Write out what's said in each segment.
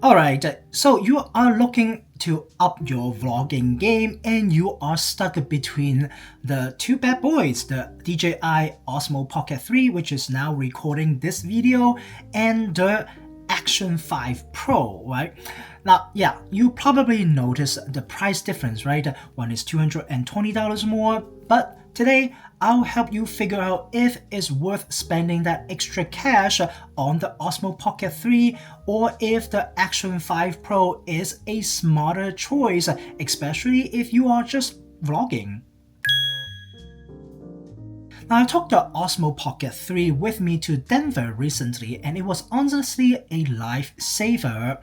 Alright, so you are looking to up your vlogging game and you are stuck between the two bad boys, the DJI Osmo Pocket 3, which is now recording this video, and the Action 5 Pro, right? Now, yeah, you probably notice the price difference, right? One is $220 more, but today, I'll help you figure out if it's worth spending that extra cash on the Osmo Pocket 3 or if the Action 5 Pro is a smarter choice, especially if you are just vlogging. Now, I took the Osmo Pocket 3 with me to Denver recently, and it was honestly a lifesaver.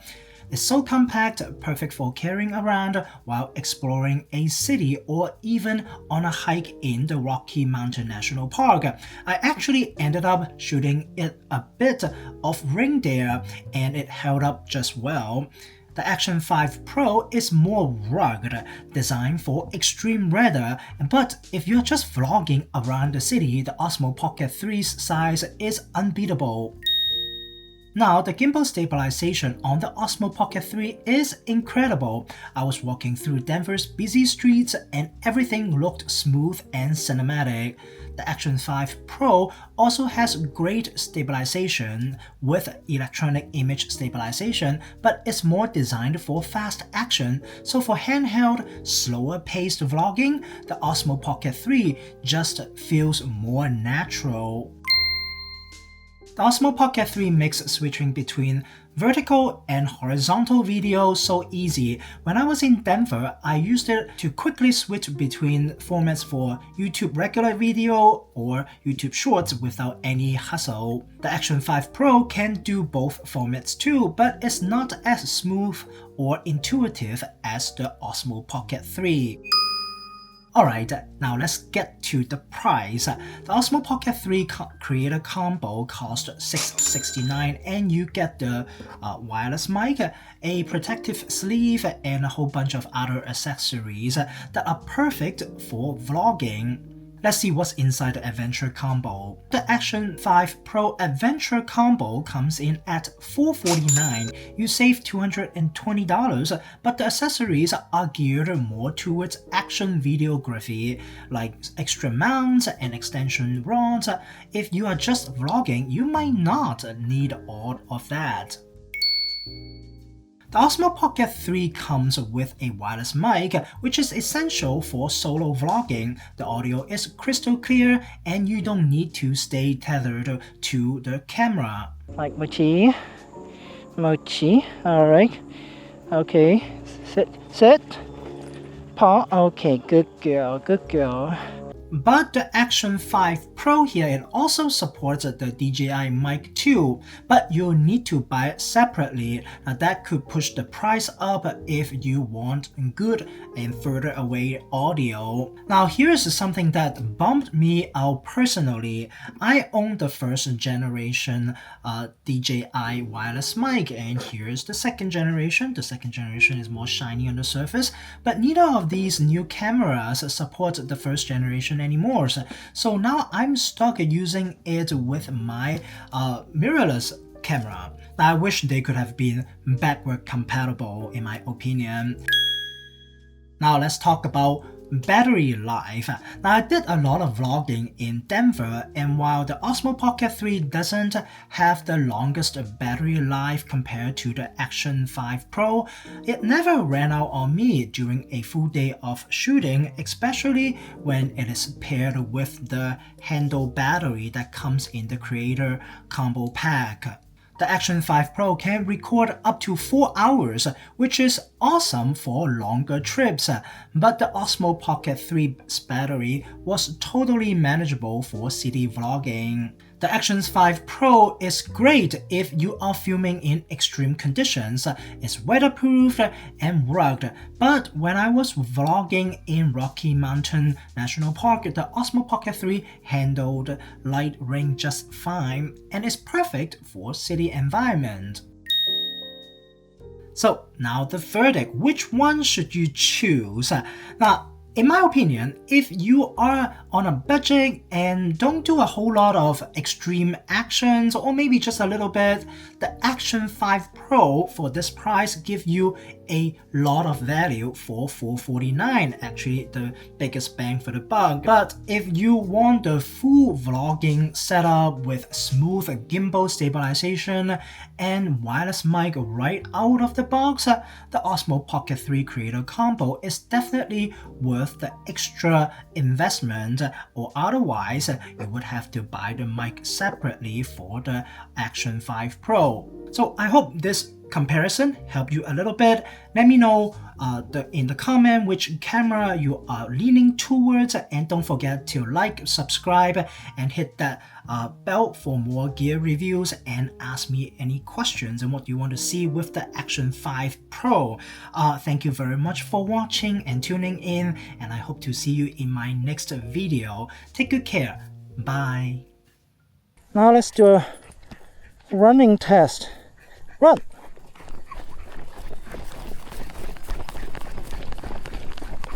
It's so compact, perfect for carrying around while exploring a city or even on a hike in the Rocky Mountain National Park. I actually ended up shooting it a bit of reindeer and it held up just well. The Action 5 Pro is more rugged, designed for extreme weather, but if you're just vlogging around the city, the Osmo Pocket 3's size is unbeatable. Now, the gimbal stabilization on the Osmo Pocket 3 is incredible. I was walking through Denver's busy streets and everything looked smooth and cinematic. The Action 5 Pro also has great stabilization with electronic image stabilization, but it's more designed for fast action. So for handheld, slower paced vlogging, the Osmo Pocket 3 just feels more natural. The Osmo Pocket 3 makes switching between vertical and horizontal video so easy. When I was in Denver, I used it to quickly switch between formats for YouTube regular video or YouTube Shorts without any hassle. The Action 5 Pro can do both formats too, but it's not as smooth or intuitive as the Osmo Pocket 3. Alright, now let's get to the price. The Osmo Pocket 3 Creator Combo costs $669 and you get the wireless mic, a protective sleeve, and a whole bunch of other accessories that are perfect for vlogging. Let's see what's inside the Adventure Combo. The Action 5 Pro Adventure Combo comes in at $449. You save $220, but the accessories are geared more towards action videography, like extra mounts and extension rods. If you are just vlogging, you might not need all of that. The Osmo Pocket 3 comes with a wireless mic, which is essential for solo vlogging. The audio is crystal clear and you don't need to stay tethered to the camera. Like Mochi. Alright. Okay. Sit. Paw. Okay, good girl. But the Action 5 Pro here, it also supports the DJI mic too, but you'll need to buy it separately. Now that could push the price up if you want good and further away audio. Now here's something that bumped me out personally. I own the first generation DJI wireless mic, and here's the second generation. The second generation is more shiny on the surface, but neither of these new cameras support the first generation anymore. So now I'm stuck using it with my mirrorless camera. I wish they could have been backward compatible in my opinion. Now let's talk about battery life. Now I did a lot of vlogging in Denver, and while the Osmo Pocket 3 doesn't have the longest battery life compared to the Action 5 Pro, it never ran out on me during a full day of shooting, especially when it is paired with the handle battery that comes in the Creator Combo Pack. The Action 5 Pro can record up to 4 hours, which is awesome for longer trips, but the Osmo Pocket 3's battery was totally manageable for city vlogging. The Action 5 Pro is great if you are filming in extreme conditions. It's weatherproof and rugged, but when I was vlogging in Rocky Mountain National Park, the Osmo Pocket 3 handled light rain just fine and is perfect for city environment. So now the verdict, which one should you choose? Now, in my opinion, if you are on a budget and don't do a whole lot of extreme actions, or maybe just a little bit, the Action 5 Pro for this price give you a lot of value for $449, actually the biggest bang for the buck. But if you want the full vlogging setup with smooth gimbal stabilization and wireless mic right out of the box, the Osmo Pocket 3 Creator Combo is definitely worth the extra investment, or otherwise you would have to buy the mic separately for the Action 5 Pro. So I hope this comparison helped you a little bit. Let me know in the comment which camera you are leaning towards, and don't forget to like, subscribe, and hit that bell for more gear reviews, and ask me any questions and what you want to see with the Action 5 Pro. Thank you very much for watching and tuning in, and I hope to see you in my next video. Take good care. Bye. Now let's do a running test. Run!